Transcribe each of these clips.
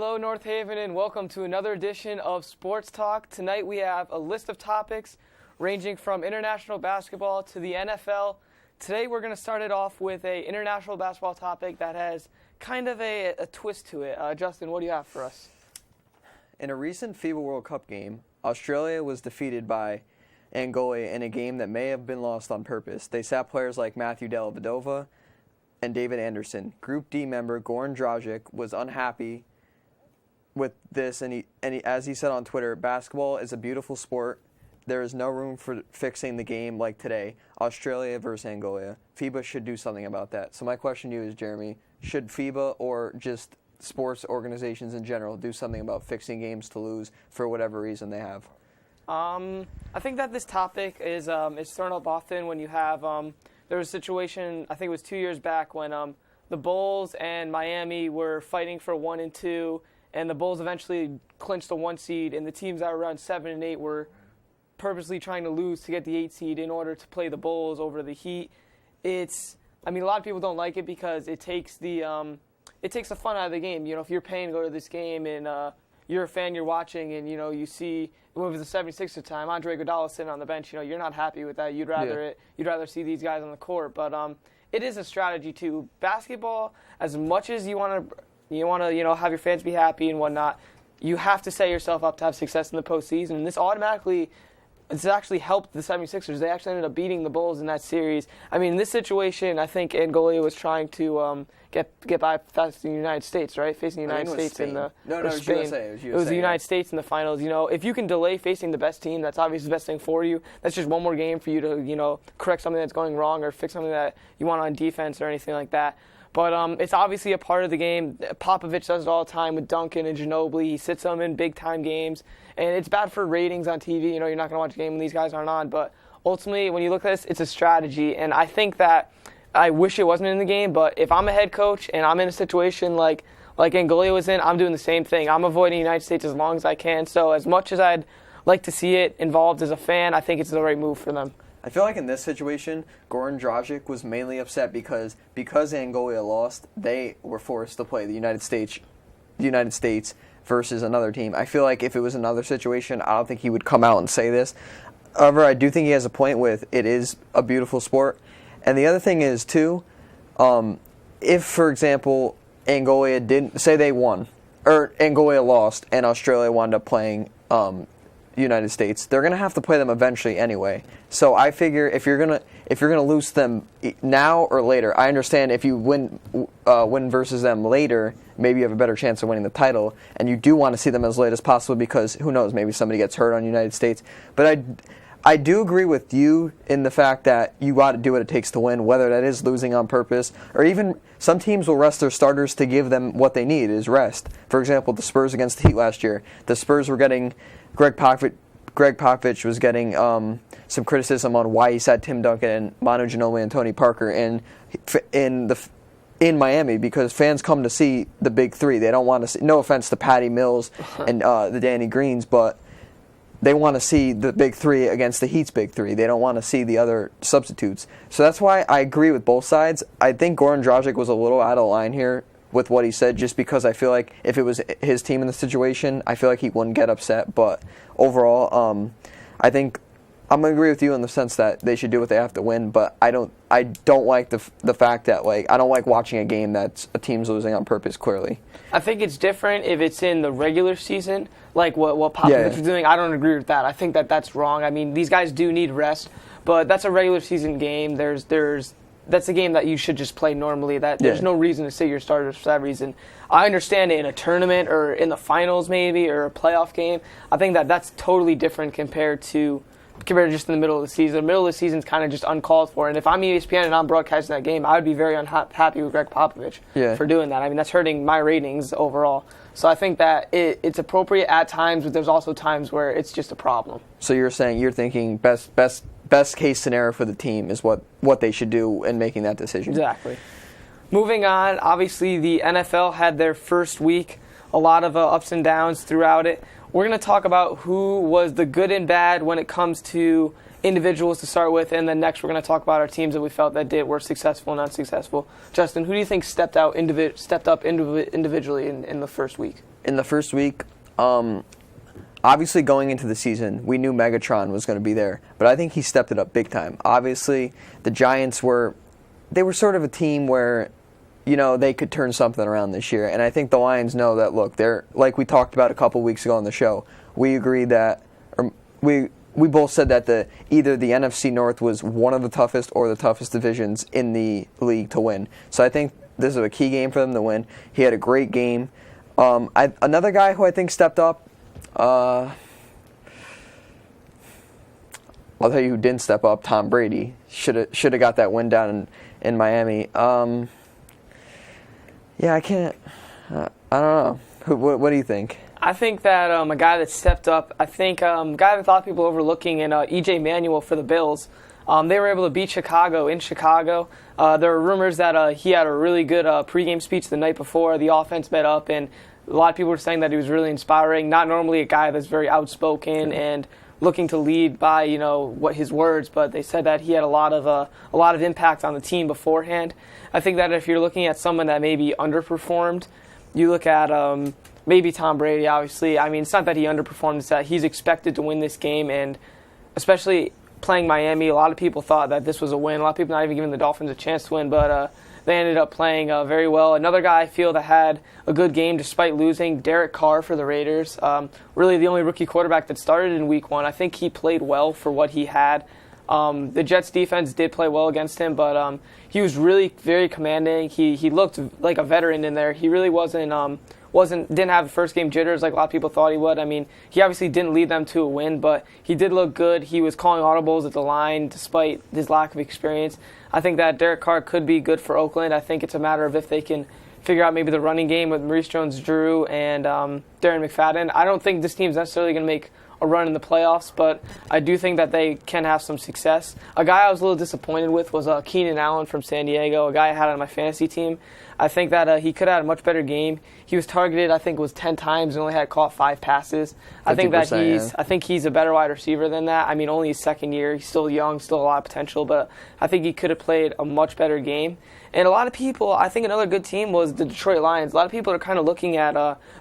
Hello, North Haven, and welcome to another edition of Sports Talk. Tonight we have a list of topics ranging from international basketball to the NFL. Today we're going to start it off with an international basketball topic that has kind of a twist to it. Justin, what do you have for us? In a recent FIBA World Cup game, Australia was defeated by Angola in a game that may have been lost on purpose. They sat players like Matthew Dellavedova and David Anderson. Group D member Goran Dragic was unhappy with this, and as he said on Twitter, basketball is a beautiful sport. There is no room for fixing the game like today. Australia versus Angola. FIBA should do something about that. So my question to you is, Jeremy, should FIBA or just sports organizations in general do something about fixing games to lose for whatever reason they have? I think that this topic is thrown up often when you have there was a situation, I think it was 2 years back, when the Bulls and Miami were fighting for 1 and 2, and the Bulls eventually clinched the 1 seed, and the teams that were around 7 and 8 were purposely trying to lose to get the 8 seed in order to play the Bulls over the Heat. A lot of people don't like it because it takes the fun out of the game. You know, if you're paying to go to this game and you're a fan, you're watching, and you see when it was the 76ers time, Andre Iguodala sitting on the bench. You're not happy with that. You'd rather see these guys on the court. But it is a strategy too. Basketball, as much as you want to have your fans be happy and whatnot, you have to set yourself up to have success in the postseason. And this actually helped the 76ers. They actually ended up beating the Bulls in that series. In this situation, I think Angola was trying to get by facing the United States, right? Facing the United States in the it was Spain. USA. It was the United States in the finals. If you can delay facing the best team, that's obviously the best thing for you. That's just one more game for you to correct something that's going wrong or fix something that you want on defense or anything like that. But it's obviously a part of the game. Popovich does it all the time with Duncan and Ginobili. He sits them in big-time games. And it's bad for ratings on TV. You're not going to watch a game when these guys aren't on. But ultimately, when you look at this, it's a strategy. And I think that I wish it wasn't in the game. But if I'm a head coach and I'm in a situation like Angola was in, I'm doing the same thing. I'm avoiding the United States as long as I can. So as much as I'd like to see it involved as a fan, I think it's the right move for them. I feel like in this situation, Goran Dragic was mainly upset because Angola lost, they were forced to play the United States versus another team. I feel like if it was another situation, I don't think he would come out and say this. However, I do think he has a point with it is a beautiful sport. And the other thing is, too, if, for example, Angola didn't, say they won, or Angola lost and Australia wound up playing United States, they're going to have to play them eventually anyway. So I figure if you're going to lose them now or later, I understand if you win versus them later, maybe you have a better chance of winning the title, and you do want to see them as late as possible because who knows, maybe somebody gets hurt on United States. But I do agree with you in the fact that you got to do what it takes to win, whether that is losing on purpose or even some teams will rest their starters to give them what they need is rest. For example, the Spurs against the Heat last year, the Spurs were getting Greg Popovich was getting some criticism on why he sat Tim Duncan and Manu Ginobili and Tony Parker in Miami because fans come to see the big three. They don't want to see. No offense to Patty Mills and the Danny Greens, but they want to see the big three against the Heat's big three. They don't want to see the other substitutes. So that's why I agree with both sides. I think Goran Dragic was a little out of line here with what he said, just because I feel like if it was his team in the situation, I feel like he wouldn't get upset. But overall, I think I'm gonna agree with you in the sense that they should do what they have to win. But I don't like the fact that I don't like watching a game that's a team's losing on purpose. Clearly, I think it's different if it's in the regular season, like what Popovich was doing. I don't agree with that. I think that's wrong. These guys do need rest, but that's a regular season game. That's a game that you should just play normally. There's no reason to sit your starters for that reason. I understand it in a tournament or in the finals maybe or a playoff game. I think that's totally different compared to just in the middle of the season. The middle of the season is kind of just uncalled for. And if I'm ESPN and I'm broadcasting that game, I would be very unhappy with Greg Popovich for doing that. That's hurting my ratings overall. So I think that it's appropriate at times, but there's also times where it's just a problem. So you're thinking best case scenario for the team is what they should do in making that decision. Exactly. Moving on, obviously the NFL had their first week, a lot of ups and downs throughout it. We're going to talk about who was the good and bad when it comes to individuals to start with, and then next we're going to talk about our teams that we felt that were successful and unsuccessful. Justin, who do you think stepped up individually in the first week? in the first week, obviously going into the season, we knew Megatron was going to be there, but I think he stepped it up big time. Obviously, the Giants were sort of a team where, they could turn something around this year, and I think the Lions know that. Look, they're like we talked about a couple weeks ago on the show. We agreed that, or we both said that either the NFC North was one of the toughest or the toughest divisions in the league to win. So I think this is a key game for them to win. He had a great game. Another guy who I think stepped up. I'll tell you who didn't step up. Tom Brady should have got that win down in Miami. Yeah, I can't. I don't know. What do you think? I think that a guy that stepped up, a guy that a lot of people overlooking, and E.J. Manuel for the Bills. They were able to beat Chicago in Chicago. There were rumors that he had a really good pregame speech the night before. The offense met up, and a lot of people were saying that he was really inspiring. Not normally a guy that's very outspoken and looking to lead by what his words, but they said that he had a lot of impact on the team beforehand. I think that if you're looking at someone that maybe underperformed, you look at maybe Tom Brady. Obviously, I mean, it's not that he underperformed; it's that he's expected to win this game, and especially playing Miami, a lot of people thought that this was a win. A lot of people not even giving the Dolphins a chance to win, but they ended up playing very well. Another guy I feel that had a good game despite losing, Derek Carr for the Raiders. Really the only rookie quarterback that started in Week 1. I think he played well for what he had. The Jets defense did play well against him, but he was really very commanding. He looked like a veteran in there. He really didn't have the first game jitters like a lot of people thought he would. I mean, he obviously didn't lead them to a win, but he did look good. He was calling audibles at the line despite his lack of experience. I think that Derek Carr could be good for Oakland. I think it's a matter of if they can figure out maybe the running game with Maurice Jones-Drew and Darren McFadden. I don't think this team's necessarily going to make a run in the playoffs, but I do think that they can have some success. A guy I was a little disappointed with was Keenan Allen from San Diego, a guy I had on my fantasy team. I think that he could have had a much better game. He was targeted, I think it was 10 times and only had caught 5 passes. I think that he's a better wide receiver than that. I mean, only his second year. He's still young, still a lot of potential, but I think he could have played a much better game. And a lot of people, I think another good team was the Detroit Lions. A lot of people are kind of looking at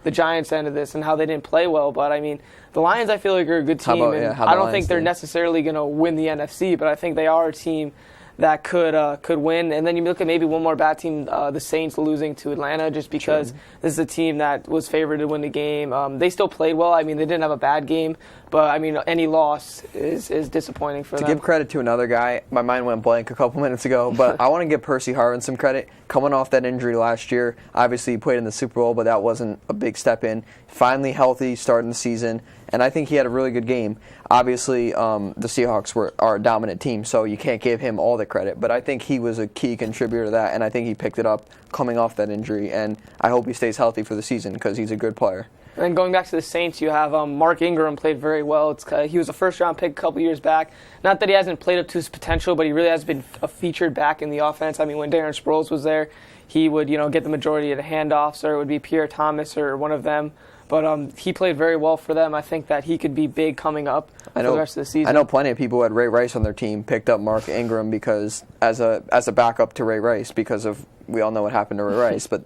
the Giants end of this and how they didn't play well, but I mean, the Lions I feel like are a good team. I don't think they're necessarily going to win the NFC, but I think they are a team that could win. And then you look at maybe one more bad team, the Saints losing to Atlanta, just because this is a team that was favored to win the game. They still played well. I mean, they didn't have a bad game, but I mean, any loss is disappointing for them. To give credit to another guy, my mind went blank a couple minutes ago, but I want to give Percy Harvin some credit. Coming off that injury last year, obviously he played in the Super Bowl, but that wasn't a big step in. Finally healthy, starting the season, and I think he had a really good game. Obviously, the Seahawks are a dominant team, so you can't give him all the credit, but I think he was a key contributor to that, and I think he picked it up coming off that injury, and I hope he stays healthy for the season because he's a good player. And then going back to the Saints, you have Mark Ingram played very well. He was a first-round pick a couple years back. Not that he hasn't played up to his potential, but he really has been a featured back in the offense. I mean, when Darren Sproles was there, he would get the majority of the handoffs, or it would be Pierre Thomas or one of them. But he played very well for them. I think that he could be big coming up for the rest of the season. I know plenty of people who had Ray Rice on their team picked up Mark Ingram because as a backup to Ray Rice because of we all know what happened to Ray Rice, but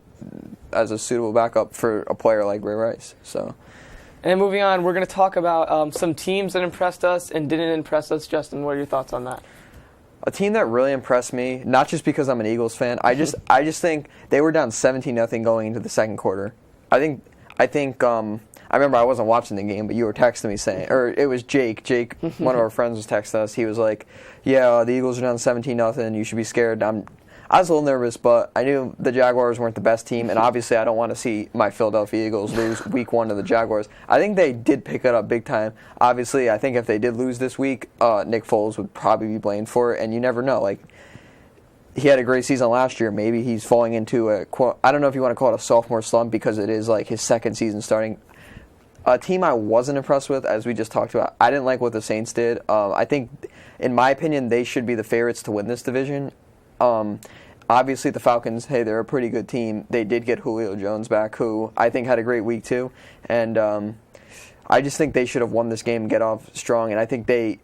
as a suitable backup for a player like Ray Rice. So. And moving on, we're going to talk about some teams that impressed us and didn't impress us. Justin, what are your thoughts on that? A team that really impressed me, not just because I'm an Eagles fan, I just think they were down 17-0 going into the second quarter. I remember I wasn't watching the game, but you were texting me saying, or it was Jake. Jake, one of our friends, was texting us. He was like, "Yeah, the Eagles are down 17-0. You should be scared." I was a little nervous, but I knew the Jaguars weren't the best team, and obviously I don't want to see my Philadelphia Eagles lose Week 1 to the Jaguars. I think they did pick it up big time. Obviously, I think if they did lose this week, Nick Foles would probably be blamed for it, and you never know. Like, he had a great season last year. Maybe he's falling into I don't know if you want to call it a sophomore slump because it is like his second season starting. A team I wasn't impressed with, as we just talked about, I didn't like what the Saints did. I think, in my opinion, they should be the favorites to win this division. Obviously, the Falcons, hey, they're a pretty good team. They did get Julio Jones back, who I think had a great week too. And I just think they should have won this game and get off strong. And I think they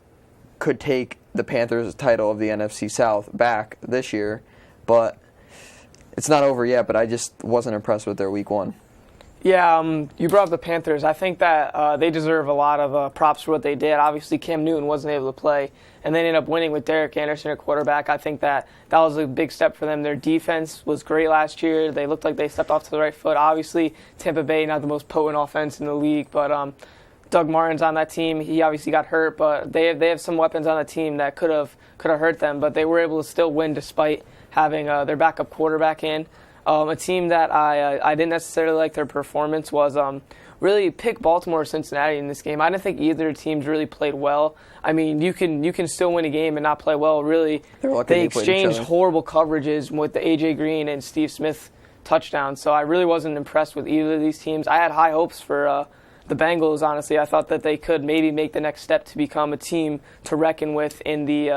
could take the Panthers' title of the NFC South back this year. But it's not over yet, but I just wasn't impressed with their Week 1. Yeah, you brought up the Panthers. I think that they deserve a lot of props for what they did. Obviously, Cam Newton wasn't able to play, and they ended up winning with Derek Anderson at quarterback. I think that was a big step for them. Their defense was great last year. They looked like they stepped off to the right foot. Obviously, Tampa Bay, not the most potent offense in the league, but Doug Martin's on that team. He obviously got hurt, but they have some weapons on the team that could have hurt them, but they were able to still win despite having their backup quarterback in. A team that I didn't necessarily like their performance was really pick Baltimore or Cincinnati in this game. I didn't think either teams really played well. I mean, you can still win a game and not play well. Really, they exchanged horrible coverages with the A.J. Green and Steve Smith touchdowns. So I really wasn't impressed with either of these teams. I had high hopes for the Bengals, honestly. I thought that they could maybe make the next step to become a team to reckon with in the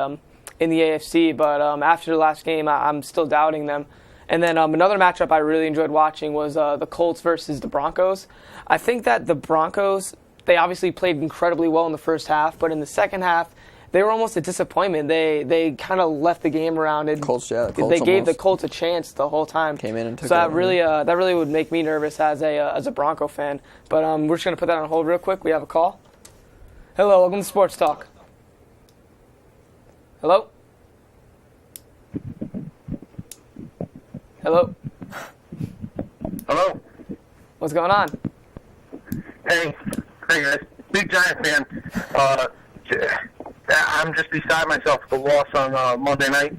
AFC. But after the last game, I'm still doubting them. And then another matchup I really enjoyed watching was the Colts versus the Broncos. I think that the Broncos, they obviously played incredibly well in the first half, but in the second half, they were almost a disappointment. They kind of left the game around. And they gave the Colts a chance the whole time. Came in and took so that really would make me nervous as a Bronco fan. But we're just going to put that on hold real quick. We have a call. Hello, welcome to Sports Talk. Hello? Hello? Hello? What's going on? Hey guys. Big Giant fan. I'm just beside myself with the loss on Monday night.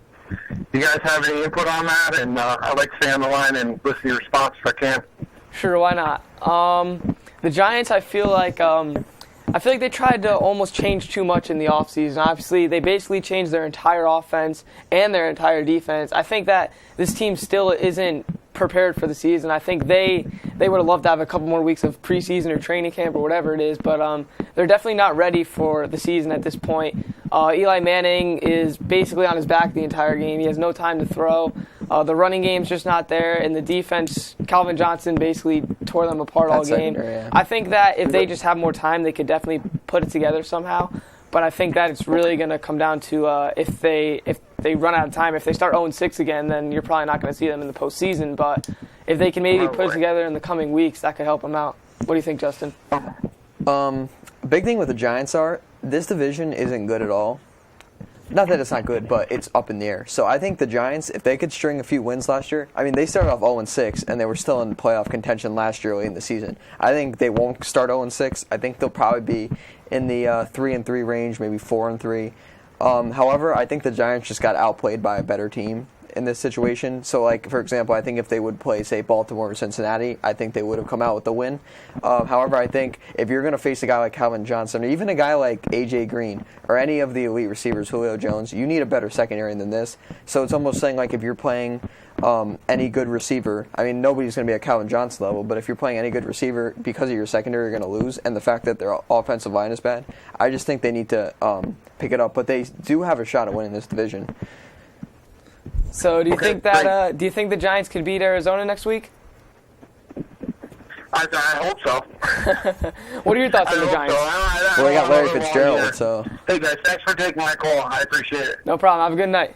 You guys have any input on that? And I'd like to stay on the line and listen to your response if I can. Sure, why not? The Giants, I feel like they tried to almost change too much in the offseason. Obviously, they basically changed their entire offense and their entire defense. I think that this team still isn't prepared for the season. I think they would have loved to have a couple more weeks of preseason or training camp or whatever it is, but they're definitely not ready for the season at this point. Eli Manning is basically on his back the entire game. He has no time to throw. The running game's just not there, and the defense, Calvin Johnson basically tore them apart all game. Yeah. I think that if they just have more time, they could definitely put it together somehow. But I think that it's really going to come down to if they run out of time. If they start 0-6 again, then you're probably not going to see them in the postseason. But if they can maybe put it together in the coming weeks, that could help them out. What do you think, Justin? Big thing with the Giants this division isn't good at all. Not that it's not good, but it's up in the air. So I think the Giants, if they could string a few wins last year, I mean, they started off 0-6, and they were still in playoff contention last year early in the season. I think they won't start 0-6. I think they'll probably be in the 3-3 range, maybe 4-3. However, I think the Giants just got outplayed by a better team in this situation. So, like, for example, I think if they would play, say, Baltimore or Cincinnati, I think they would have come out with the win. However, I think if you're going to face a guy like Calvin Johnson or even a guy like A.J. Green or any of the elite receivers, Julio Jones, you need a better secondary than this. So it's almost saying, like, if you're playing any good receiver, I mean, nobody's going to be at Calvin Johnson level, but if you're playing any good receiver, because of your secondary, you're going to lose. And the fact that their offensive line is bad, I just think they need to pick it up. But they do have a shot at winning this division. So do you think the Giants could beat Arizona next week? I hope so. What are your thoughts on the Giants? Well, they got Larry Fitzgerald, so. Hey guys, thanks for taking my call. I appreciate it. No problem. Have a good night.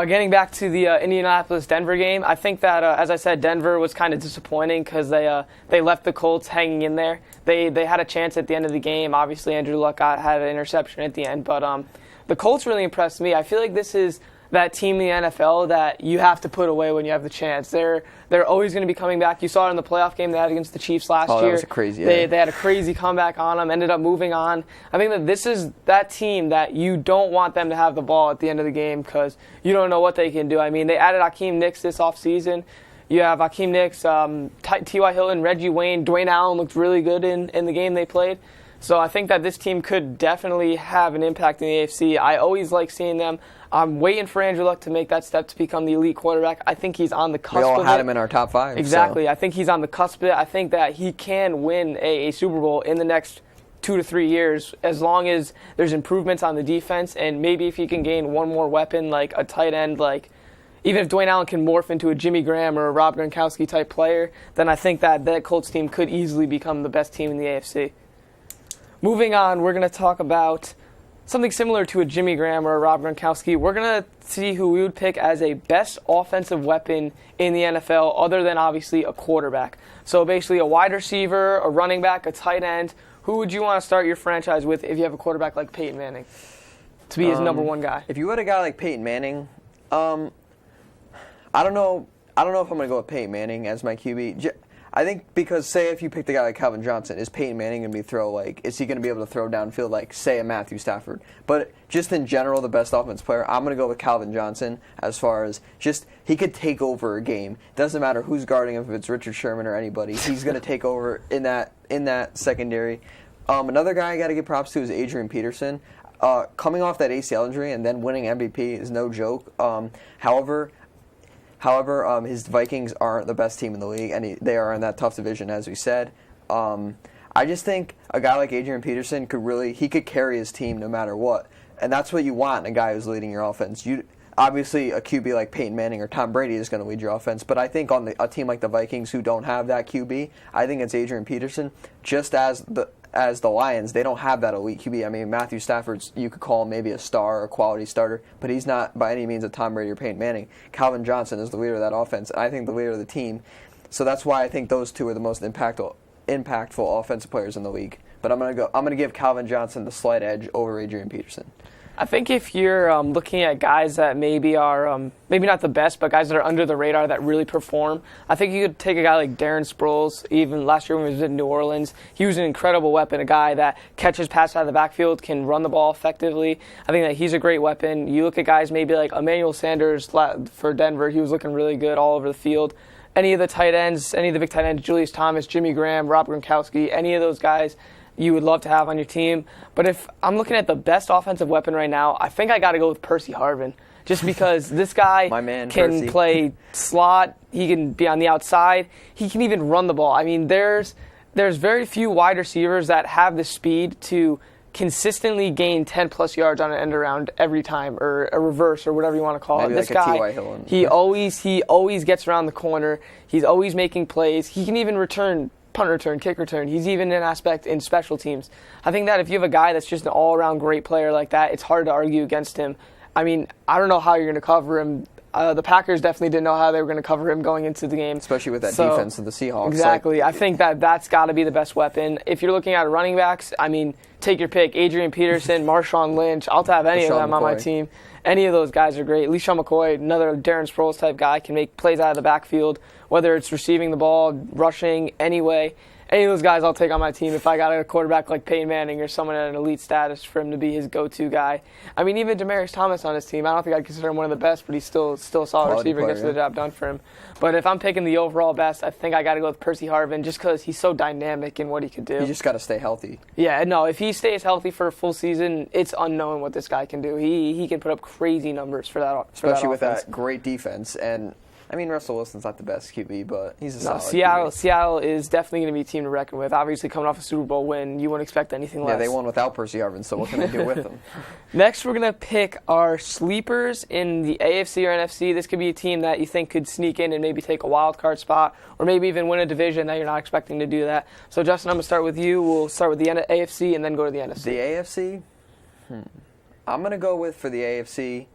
Getting back to the Indianapolis-Denver game, I think that, as I said, Denver was kind of disappointing because they left the Colts hanging in there. They had a chance at the end of the game. Obviously, Andrew Luck had an interception at the end, but the Colts really impressed me. I feel like this is that team in the NFL that you have to put away when you have the chance. They're always going to be coming back. You saw it in the playoff game they had against the Chiefs last year. That was crazy. They had a crazy comeback on them, ended up moving on. I think that this is that team that you don't want them to have the ball at the end of the game because you don't know what they can do. I mean, they added Akeem Nicks this offseason. You have Akeem Nicks, T.Y. Hilton, Reggie Wayne, Dwayne Allen looked really good in the game they played. So I think that this team could definitely have an impact in the AFC. I always like seeing them. I'm waiting for Andrew Luck to make that step to become the elite quarterback. I think he's on the cusp of it. We all had him in our top 5. Exactly. So. I think he's on the cusp of it. I think that he can win a Super Bowl in the next 2 to 3 years as long as there's improvements on the defense and maybe if he can gain one more weapon like a tight end, like even if Dwayne Allen can morph into a Jimmy Graham or a Rob Gronkowski type player, then I think that Colts team could easily become the best team in the AFC. Moving on, we're going to talk about something similar to a Jimmy Graham or a Rob Gronkowski. We're going to see who we would pick as a best offensive weapon in the NFL other than obviously a quarterback. So basically a wide receiver, a running back, a tight end. Who would you want to start your franchise with if you have a quarterback like Peyton Manning to be his number one guy? If you had a guy like Peyton Manning, I don't know if I'm going to go with Peyton Manning as my QB. I think because, say, if you picked a guy like Calvin Johnson, is Peyton Manning going to is he going to be able to throw downfield like, say, a Matthew Stafford? But just in general, the best offense player, I'm going to go with Calvin Johnson as far as just he could take over a game. Doesn't matter who's guarding him, if it's Richard Sherman or anybody. He's going to take over in that secondary. Another guy I got to give props to is Adrian Peterson. Coming off that ACL injury and then winning MVP is no joke. However, his Vikings aren't the best team in the league, and they are in that tough division, as we said. I just think a guy like Adrian Peterson could carry his team no matter what, and that's what you want in a guy who's leading your offense. Obviously, a QB like Peyton Manning or Tom Brady is going to lead your offense, but I think on a team like the Vikings who don't have that QB, I think it's Adrian Peterson. Just as the Lions, they don't have that elite QB. I mean, Matthew Stafford's, you could call him maybe a star or a quality starter, but he's not by any means a Tom Brady or Peyton Manning. Calvin Johnson is the leader of that offense, and I think the leader of the team. So that's why I think those two are the most impactful offensive players in the league. But I'm gonna give Calvin Johnson the slight edge over Adrian Peterson. I think if you're looking at guys that maybe are maybe not the best, but guys that are under the radar that really perform, I think you could take a guy like Darren Sproles. Even last year when he was in New Orleans, he was an incredible weapon, a guy that catches passes out of the backfield, can run the ball effectively. I think that he's a great weapon. You look at guys maybe like Emmanuel Sanders for Denver, he was looking really good all over the field. Any of the tight ends, any of the big tight ends, Julius Thomas, Jimmy Graham, Rob Gronkowski, any of those guys you would love to have on your team. But if I'm looking at the best offensive weapon right now, I think I got to go with Percy Harvin. Just because this guy can Percy. Play slot, he can be on the outside, he can even run the ball. I mean, there's very few wide receivers that have the speed to consistently gain 10-plus yards on an end around every time, or a reverse, or whatever you want to call it. This like guy, he always gets around the corner. He's always making plays. He can even punt return, kick return. He's even an aspect in special teams. I think that if you have a guy that's just an all-around great player like that, it's hard to argue against him. I mean, I don't know how you're going to cover him. The Packers definitely didn't know how they were going to cover him going into the game. Especially with that defense of the Seahawks. Exactly. I think that's got to be the best weapon. If you're looking at running backs, I mean, take your pick. Adrian Peterson, Marshawn Lynch. I'll have any of them on my team. Any of those guys are great. LeSean McCoy, another Darren Sproles type guy, can make plays out of the backfield, whether it's receiving the ball, rushing, anyway. Any of those guys I'll take on my team if I got a quarterback like Peyton Manning or someone at an elite status for him to be his go-to guy. I mean, even Demaryius Thomas on his team, I don't think I'd consider him one of the best, but he's still a solid receiver and gets the job done for him. But if I'm picking the overall best, I think I got to go with Percy Harvin just because he's so dynamic in what he could do. You just got to stay healthy. Yeah, no, if he stays healthy for a full season, it's unknown what this guy can do. He can put up crazy numbers for that Especially with offense. that great defense. And I mean, Russell Wilson's not the best QB, but he's a solid Seattle. QB. Seattle is definitely going to be a team to reckon with. Obviously, coming off a Super Bowl win, you wouldn't expect anything less. Yeah, they won without Percy Harvin, so what can they do with them? Next, we're going to pick our sleepers in the AFC or NFC. This could be a team that you think could sneak in and maybe take a wild card spot, or maybe even win a division that you're not expecting to do that. So, Justin, I'm going to start with you. We'll start with the AFC and then go to the NFC. The AFC? I'm going to go with, for the AFC,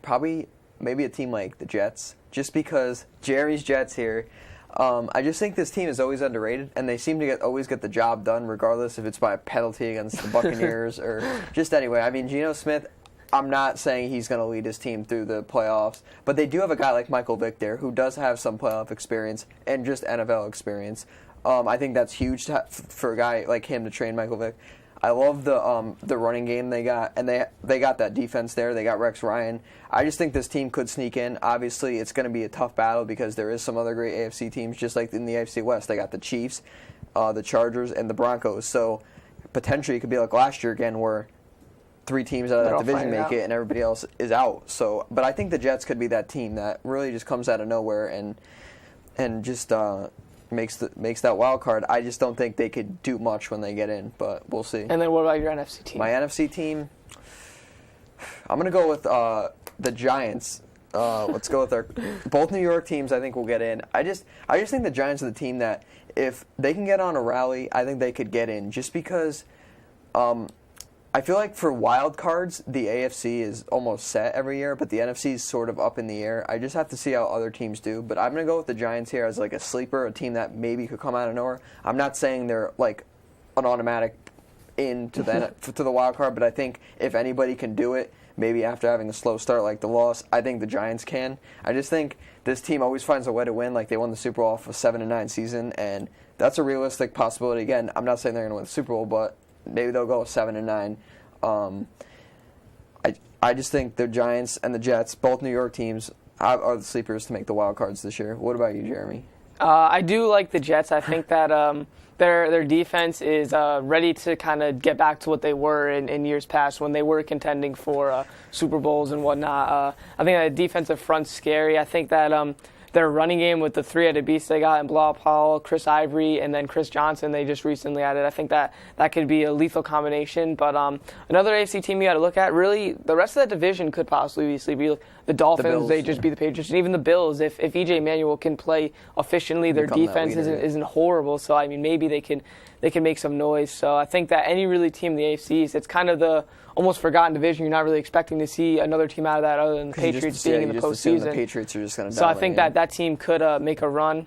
probably maybe a team like the Jets. Just because Jerry's Jets here, I just think this team is always underrated, and they seem to always get the job done, regardless if it's by a penalty against the Buccaneers or just anyway. I mean, Geno Smith, I'm not saying he's going to lead his team through the playoffs, but they do have a guy like Michael Vick there who does have some playoff experience and just NFL experience. I think that's huge for a guy like him to train Michael Vick. I love the running game they got, and they got that defense there. They got Rex Ryan. I just think this team could sneak in. Obviously, it's going to be a tough battle because there is some other great AFC teams, just like in the AFC West. They got the Chiefs, the Chargers, and the Broncos. So potentially it could be like last year again, where 3 teams out of that division make it and everybody else is out. So, but I think the Jets could be that team that really just comes out of nowhere and just makes that wild card. I just don't think they could do much when they get in, but we'll see. And then what about your NFC team? My NFC team, I'm going to go with the Giants. Let's go with both New York teams. I think will get in. I just think the Giants are the team that if they can get on a rally, I think they could get in. Just because I feel like for wild cards, the AFC is almost set every year, but the NFC is sort of up in the air. I just have to see how other teams do. But I'm going to go with the Giants here as like a sleeper, a team that maybe could come out of nowhere. I'm not saying they're like an automatic into to the wild card, but I think if anybody can do it, maybe after having a slow start like the loss, I think the Giants can. I just think this team always finds a way to win. Like they won the Super Bowl off a 7-9 season, and that's a realistic possibility. Again, I'm not saying they're going to win the Super Bowl, but maybe they'll go 7-9. I just think the Giants and the Jets, both New York teams, are the sleepers to make the wild cards this year. What about you, Jeremy? I do like the Jets. I think that their defense is ready to kind of get back to what they were in years past when they were contending for Super Bowls and whatnot. I think that defensive front's scary. I think that their running game with the three-headed beast they got in Bilal Powell, Chris Ivory, and then Chris Johnson they just recently added. I think that could be a lethal combination. But another AFC team you got to look at, really, the rest of that division could possibly be sleepy. The Dolphins, they just beat the Patriots. And even the Bills, if E.J. Manuel can play efficiently, their defense isn't horrible. So, I mean, maybe they can make some noise. So I think that any really team in the AFC, it's kind of the almost forgotten division. You're not really expecting to see another team out of that other than the Patriots being in the postseason. The Patriots are just going to So I think that team could make a run.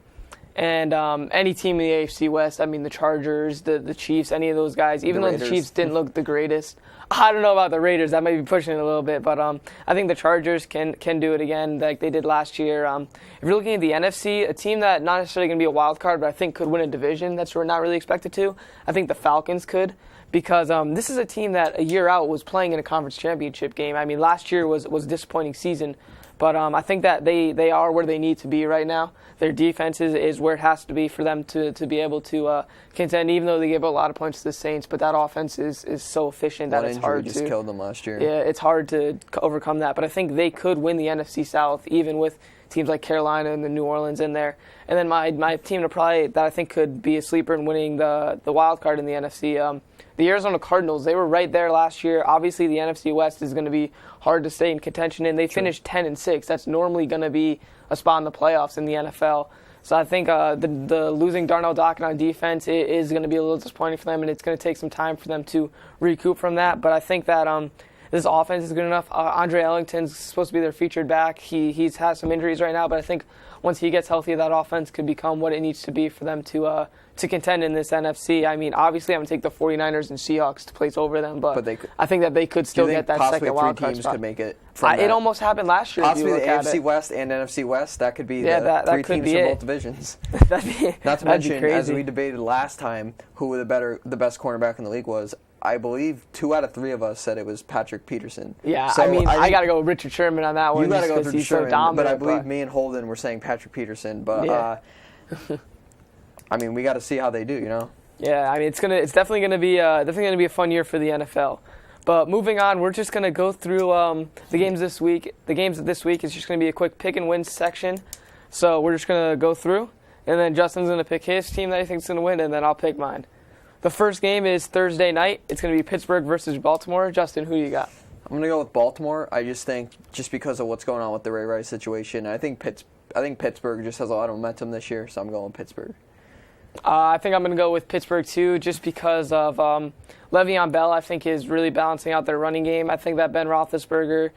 And any team in the AFC West, I mean the Chargers, the Chiefs, any of those guys, even though the Chiefs didn't look the greatest. I don't know about the Raiders. That might be pushing it a little bit. But I think the Chargers can do it again like they did last year. If you're looking at the NFC, a team that not necessarily going to be a wild card, but I think could win a division that's we're not really expected to, I think the Falcons could. Because this is a team that a year out was playing in a conference championship game. I mean, last year was a disappointing season. But I think that they are where they need to be right now. Their defense is where it has to be for them to be able to contend, even though they gave a lot of points to the Saints. But that offense is so efficient that it's hard to. Just killed them last year. Yeah, it's hard to overcome that. But I think they could win the NFC South, even with teams like Carolina and the New Orleans in there. And then my team that I think could be a sleeper in winning the wild card in the NFC. The Arizona Cardinals, they were right there last year. Obviously, the NFC West is going to be hard to stay in contention, and they finished 10-6. That's normally going to be a spot in the playoffs in the NFL. So I think the losing Darnell Dockett on defense is going to be a little disappointing for them, and it's going to take some time for them to recoup from that. But I think that this offense is good enough. Andre Ellington's supposed to be their featured back. He's has some injuries right now, but I think once he gets healthy, that offense could become what it needs to be for them to contend in this NFC. I mean, obviously, I'm going to take the 49ers and Seahawks to place over them, but I think that they could still get that second wild card spot. Possibly 3 teams could make it it almost happened last year. Possibly the AFC West and NFC West. That could be the 3 teams from both divisions. Not to mention, as we debated last time, who the best cornerback in the league was. I believe 2 out of 3 of us said it was Patrick Peterson. Yeah, so I got to go with Richard Sherman on that one. You got to go with Richard Sherman, so dominant, but I believe me and Holden were saying Patrick Peterson. But I mean, we got to see how they do, you know. Yeah, I mean, it's definitely gonna be a fun year for the NFL. But moving on, we're just gonna go through the games this week. The games this week is just gonna be a quick pick and win section. So we're just gonna go through, and then Justin's gonna pick his team that he thinks is gonna win, and then I'll pick mine. The first game is Thursday night. It's going to be Pittsburgh versus Baltimore. Justin, who do you got? I'm going to go with Baltimore. I just think just because of what's going on with the Ray Rice situation, I think Pittsburgh just has a lot of momentum this year, so I'm going with Pittsburgh. I think I'm going to go with Pittsburgh too, just because of Le'Veon Bell. I think is really balancing out their running game. I think that Ben Roethlisberger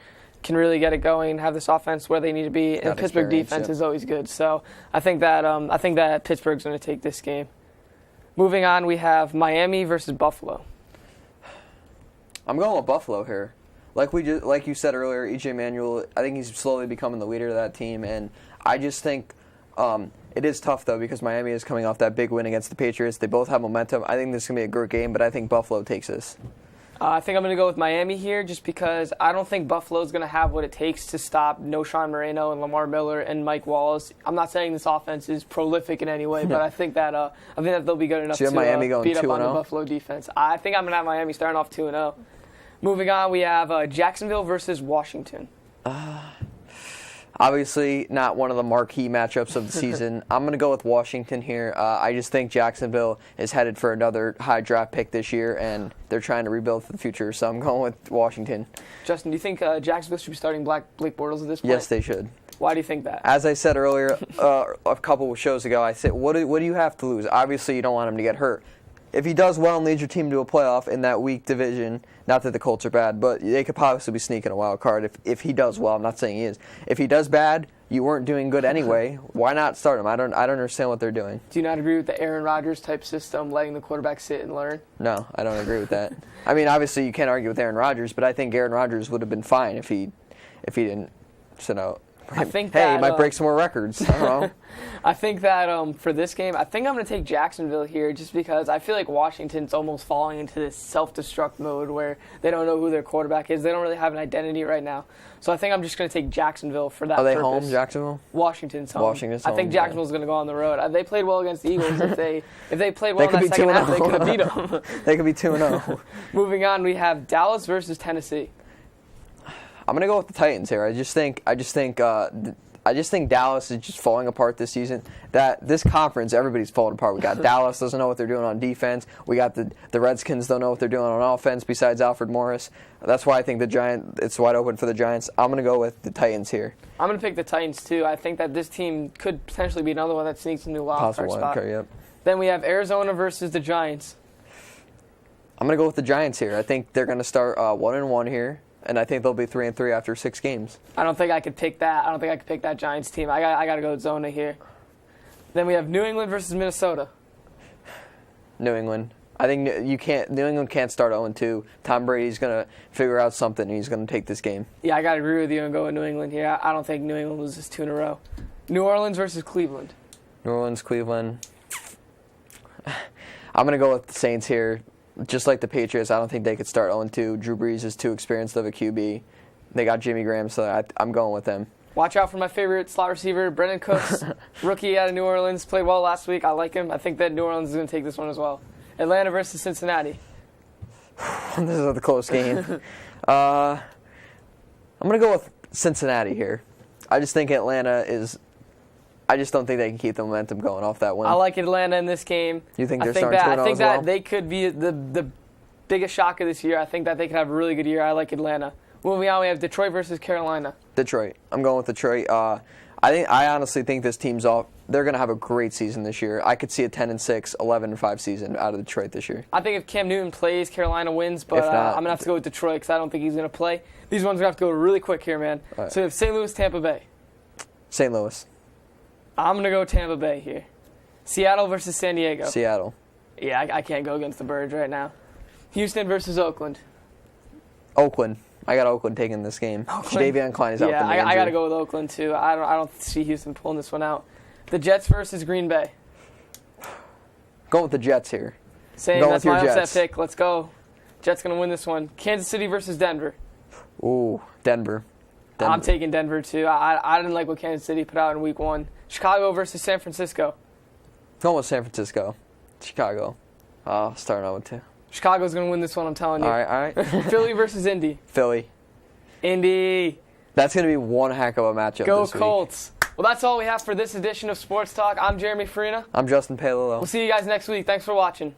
can really get it going and have this offense where they need to be, and Pittsburgh defense is always good. So I think that Pittsburgh's going to take this game. Moving on, we have Miami versus Buffalo. I'm going with Buffalo here. Like you said earlier, E.J. Manuel, I think he's slowly becoming the leader of that team, and I just think it is tough, though, because Miami is coming off that big win against the Patriots. They both have momentum. I think this is going to be a great game, but I think Buffalo takes this. I think I'm going to go with Miami here just because I don't think Buffalo's going to have what it takes to stop Noshawn Moreno and Lamar Miller and Mike Wallace. I'm not saying this offense is prolific in any way, but I think that they'll be good enough to beat up on the Buffalo defense. I think I'm going to have Miami starting off 2-0. Moving on, we have Jacksonville versus Washington. Obviously, not one of the marquee matchups of the season. I'm going to go with Washington here. I just think Jacksonville is headed for another high draft pick this year, and they're trying to rebuild for the future, so I'm going with Washington. Justin, do you think Jacksonville should be starting Blake Bortles at this point? Yes, they should. Why do you think that? As I said earlier, a couple of shows ago, I said, what do you have to lose? Obviously, you don't want him to get hurt. if he does well and leads your team to a playoff in that weak division, not that the Colts are bad, but they could possibly sneak in a wild card if he does well. I'm not saying he is. If he does bad, you weren't doing good anyway. Why not start him? I don't understand what they're doing. Do you not agree with the Aaron Rodgers type system, letting the quarterback sit and learn? No, I don't agree with that. I mean, obviously you can't argue with Aaron Rodgers, but I think Aaron Rodgers would have been fine if he didn't sit out. I think hey, that, he might break some more records. I don't know. I think that for this game, I think I'm going to take Jacksonville here just because I feel like Washington's almost falling into this self-destruct mode where they don't know who their quarterback is. They don't really have an identity right now. So I think I'm just going to take Jacksonville for that Are they purpose. home, Jacksonville? Washington's home. Washington's home. I think Jacksonville's going to go on the road. They played well against the Eagles. If they played well in that second half, they could have beat them. They could be 2-0. Moving on, we have Dallas versus Tennessee. I'm going to go with the Titans here. I just think Dallas is just falling apart this season. That this conference, everybody's falling apart. We got Dallas doesn't know what they're doing on defense. We got the Redskins don't know what they're doing on offense besides Alfred Morris. That's why I think it's wide open for the Giants. I'm going to go with the Titans here. I'm going to pick the Titans too. I think that this team could potentially be another one that sneaks into a wild card spot. Yep. Then we have Arizona versus the Giants. I'm going to go with the Giants here. I think they're going to start 1-1 here. And I think they'll be 3-3 after 6 games. I don't think I could pick that. I don't think I could pick that Giants team. I got to go with Zona here. Then we have New England versus Minnesota. New England. I think New England can't start 0-2. Tom Brady's going to figure out something, and he's going to take this game. Yeah, I got to agree with you and go with New England here. I don't think New England loses 2 in a row. New Orleans versus Cleveland. New Orleans, Cleveland. I'm going to go with the Saints here. Just like the Patriots, I don't think they could start 0-2. Drew Brees is too experienced of a QB. They got Jimmy Graham, so I'm going with them. Watch out for my favorite slot receiver, Brendan Cooks, rookie out of New Orleans. Played well last week. I like him. I think that New Orleans is going to take this one as well. Atlanta versus Cincinnati. This is a close game. I'm going to go with Cincinnati here. I just think Atlanta is... I just don't think they can keep the momentum going off that win. I like Atlanta in this game. You think they're starting 2-0 as well? I think that they could be the biggest shock of this year. I think that they could have a really good year. I like Atlanta. Moving on, we have Detroit versus Carolina. Detroit. I'm going with Detroit. I honestly think this team's they're going to have a great season this year. I could see a 10-6, 11-5 season out of Detroit this year. I think if Cam Newton plays, Carolina wins, but I'm going to have to go with Detroit because I don't think he's going to play. These ones are going to have to go really quick here, man. Right. So we have St. Louis, Tampa Bay. St. Louis. I'm going to go Tampa Bay here. Seattle versus San Diego. Seattle. Yeah, I can't go against the Birds right now. Houston versus Oakland. Oakland. I got Oakland taking this game. Davion Cline is out. Yeah, I got to go with Oakland too. I don't see Houston pulling this one out. The Jets versus Green Bay. Going with the Jets here. Same. That's my upset pick. Let's go. Jets going to win this one. Kansas City versus Denver. Ooh, Denver. I'm taking Denver too. I didn't like what Kansas City put out in Week 1. Chicago versus San Francisco. Going with San Francisco. Chicago. Starting out with 2. Chicago's going to win this one, I'm telling you. All right. Philly versus Indy. Philly. Indy. That's going to be one heck of a matchup Go this week. Colts. Well, that's all we have for this edition of Sports Talk. I'm Jeremy Farina. I'm Justin Palillo. We'll see you guys next week. Thanks for watching.